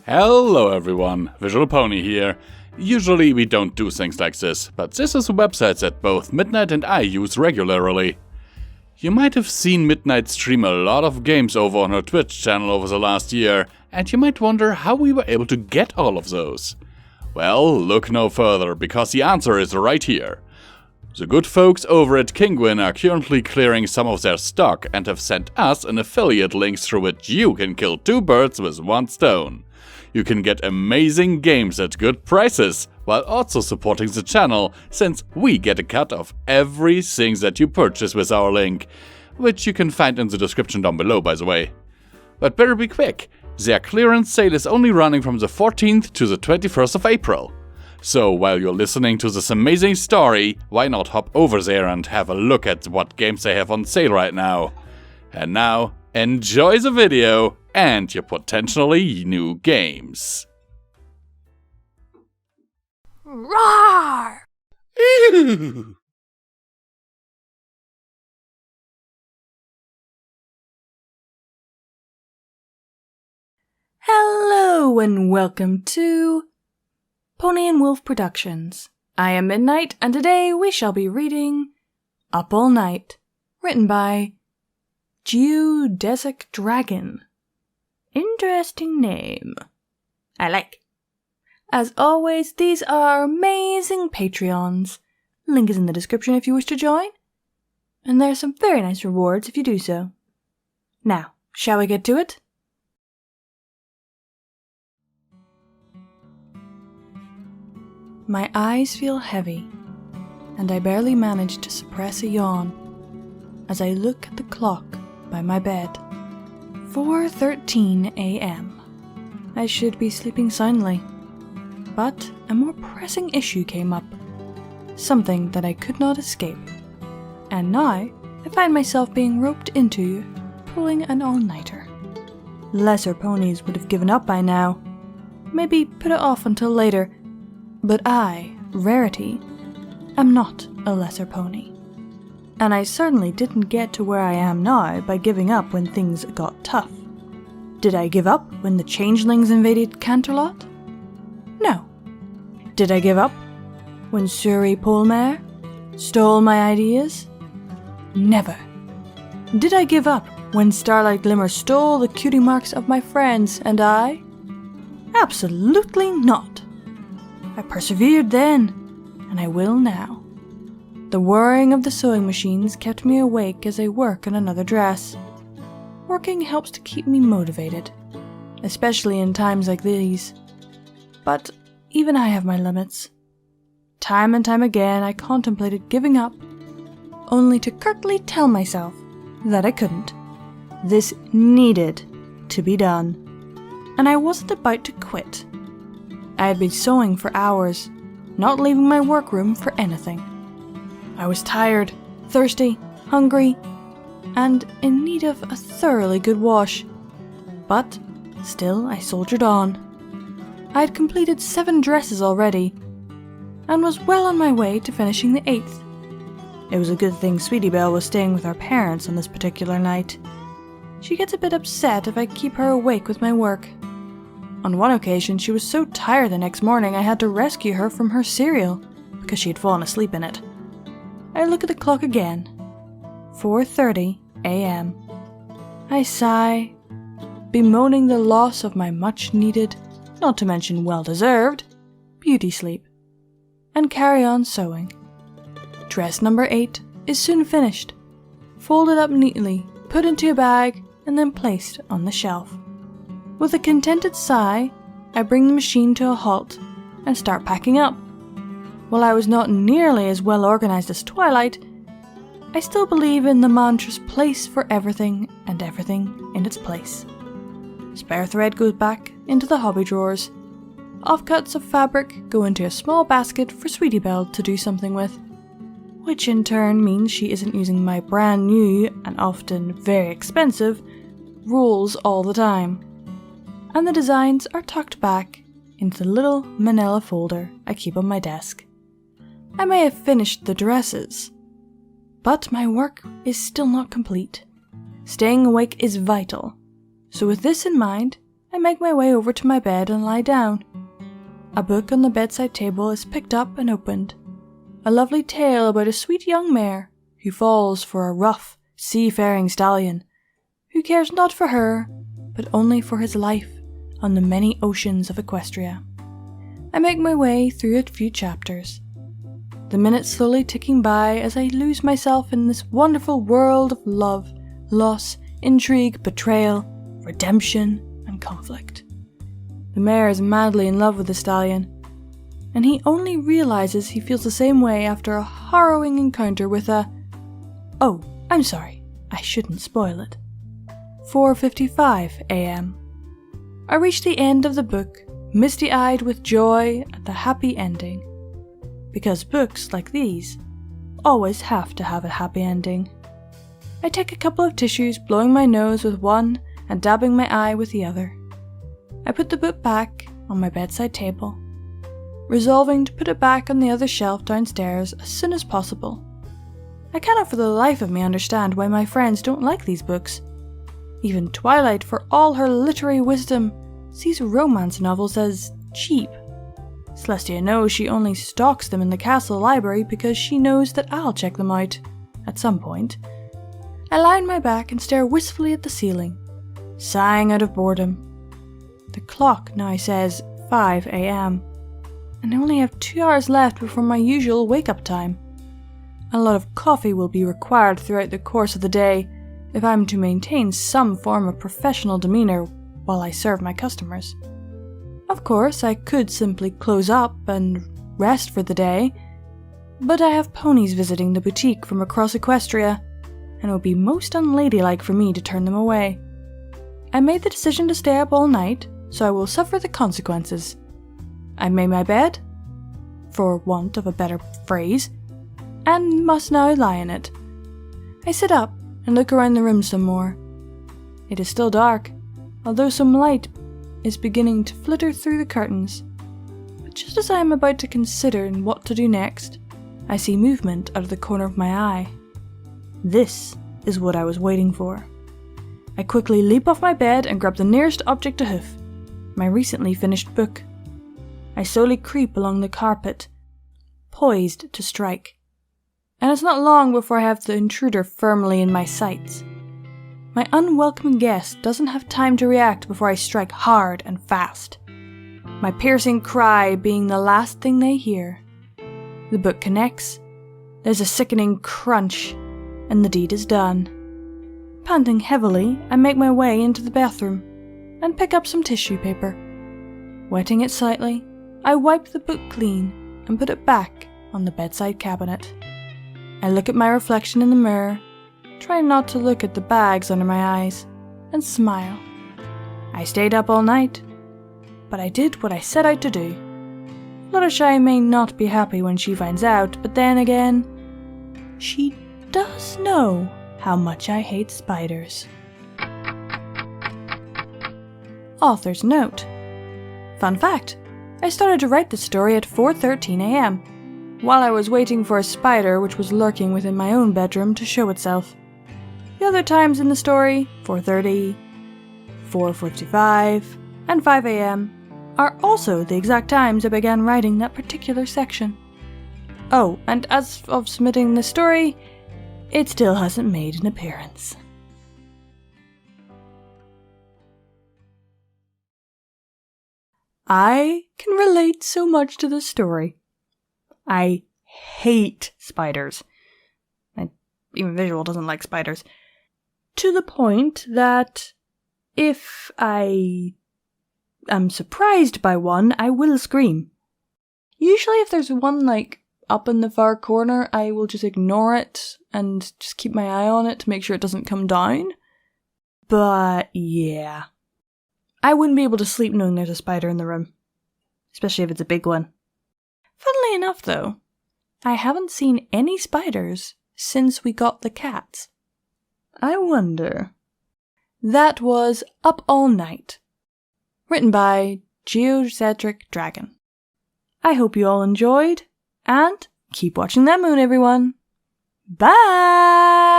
Hello everyone, Visual Pony here. Usually we don't do things like this, but this is a website that both Midnight and I use regularly. You might have seen Midnight stream a lot of games over on her Twitch channel over the last year, and you might wonder how we were able to get all of those. Well, look no further, because the answer is right here. The good folks over at Kinguin are currently clearing some of their stock and have sent us an affiliate link through which you can kill two birds with one stone. You can get amazing games at good prices, while also supporting the channel, since we get a cut of everything that you purchase with our link, which you can find in the description down below, by the way. But better be quick, their clearance sale is only running from the 14th to the 21st of April. So while you're listening to this amazing story, why not hop over there and have a look at what games they have on sale right now. And now, enjoy the video and your potentially new games. Roar! Ew. Hello and welcome to Pony&Wolf Productions. I am Midnight, and today we shall be reading Up All Night, written by GeodesicDragon. Interesting name. I like. As always, these are amazing Patreons. Link is in the description if you wish to join. And there are some very nice rewards if you do so. Now, shall we get to it? My eyes feel heavy, and I barely manage to suppress a yawn as I look at the clock by my bed. 4:13 a.m. I should be sleeping soundly, but a more pressing issue came up, something that I could not escape, and now I find myself being roped into pulling an all-nighter. Lesser ponies would have given up by now, maybe put it off until later. But I, Rarity, am not a lesser pony. And I certainly didn't get to where I am now by giving up when things got tough. Did I give up when the changelings invaded Canterlot? No. Did I give up when Suri Polmare stole my ideas? Never. Did I give up when Starlight Glimmer stole the cutie marks of my friends and I? Absolutely not. I persevered then, and I will now. The whirring of the sewing machines kept me awake as I work on another dress. Working helps to keep me motivated, especially in times like these. But even I have my limits. Time and time again I contemplated giving up, only to curtly tell myself that I couldn't. This needed to be done, and I wasn't about to quit. I had been sewing for hours, not leaving my workroom for anything. I was tired, thirsty, hungry, and in need of a thoroughly good wash. But still I soldiered on. I had completed 7 dresses already, and was well on my way to finishing the 8th. It was a good thing Sweetie Belle was staying with our parents on this particular night. She gets a bit upset if I keep her awake with my work. On one occasion, she was so tired the next morning I had to rescue her from her cereal because she had fallen asleep in it. I look at the clock again. 4:30 a.m. I sigh, bemoaning the loss of my much-needed, not to mention well-deserved, beauty sleep, and carry on sewing. Dress number 8 is soon finished, folded up neatly, put into a bag, and then placed on the shelf. With a contented sigh, I bring the machine to a halt and start packing up. While I was not nearly as well organized as Twilight, I still believe in the mantra's place for everything and everything in its place. Spare thread goes back into the hobby drawers. Offcuts of fabric go into a small basket for Sweetie Belle to do something with, which in turn means she isn't using my brand new and often very expensive rules all the time. And the designs are tucked back into the little manila folder I keep on my desk. I may have finished the dresses, but my work is still not complete. Staying awake is vital, so with this in mind, I make my way over to my bed and lie down. A book on the bedside table is picked up and opened. A lovely tale about a sweet young mare who falls for a rough, seafaring stallion, who cares not for her, but only for his life on the many oceans of Equestria. I make my way through a few chapters, the minutes slowly ticking by as I lose myself in this wonderful world of love, loss, intrigue, betrayal, redemption, and conflict. The mare is madly in love with the stallion, and he only realizes he feels the same way after a harrowing encounter with a... Oh, I'm sorry, I shouldn't spoil it. 4:55 a.m. I reach the end of the book, misty-eyed with joy at the happy ending. Because books like these always have to have a happy ending. I take a couple of tissues, blowing my nose with one and dabbing my eye with the other. I put the book back on my bedside table, resolving to put it back on the other shelf downstairs as soon as possible. I cannot for the life of me understand why my friends don't like these books. Even Twilight, for all her literary wisdom, sees romance novels as cheap. Celestia knows she only stocks them in the castle library because she knows that I'll check them out at some point. I lie on my back and stare wistfully at the ceiling, sighing out of boredom. The clock now says 5 a.m. and I only have 2 hours left before my usual wake-up time. A lot of coffee will be required throughout the course of the day if I'm to maintain some form of professional demeanour while I serve my customers. Of course, I could simply close up and rest for the day, but I have ponies visiting the boutique from across Equestria, and it would be most unladylike for me to turn them away. I made the decision to stay up all night, so I will suffer the consequences. I made my bed, for want of a better phrase, and must now lie in it. I sit up and look around the room some more. It is still dark, although some light is beginning to flitter through the curtains. But just as I am about to consider what to do next, I see movement out of the corner of my eye. This is what I was waiting for. I quickly leap off my bed and grab the nearest object to hoof, my recently finished book. I slowly creep along the carpet, poised to strike. And it's not long before I have the intruder firmly in my sights. My unwelcome guest doesn't have time to react before I strike hard and fast, my piercing cry being the last thing they hear. The book connects, there's a sickening crunch, and the deed is done. Panting heavily, I make my way into the bathroom and pick up some tissue paper. Wetting it slightly, I wipe the book clean and put it back on the bedside cabinet. I look at my reflection in the mirror, trying not to look at the bags under my eyes, and smile. I stayed up all night, but I did what I set out to do. Fluttershy may not be happy when she finds out, but then again, she does know how much I hate spiders. Author's note. Fun fact, I started to write the story at 4:13 a.m. while I was waiting for a spider which was lurking within my own bedroom to show itself. The other times in the story, 4:30, 4:55, and 5 a.m., are also the exact times I began writing that particular section. Oh, and as of submitting the story, it still hasn't made an appearance. I can relate so much to this story. I hate spiders. And even Visual doesn't like spiders. To the point that if I am surprised by one, I will scream. Usually if there's one up in the far corner, I will just ignore it and just keep my eye on it to make sure it doesn't come down. But yeah, I wouldn't be able to sleep knowing there's a spider in the room, especially if it's a big one. Funnily enough though, I haven't seen any spiders since we got the cats. I wonder. That was Up All Night, written by GeodesicDragon. I hope you all enjoyed, and keep watching that moon, everyone. Bye!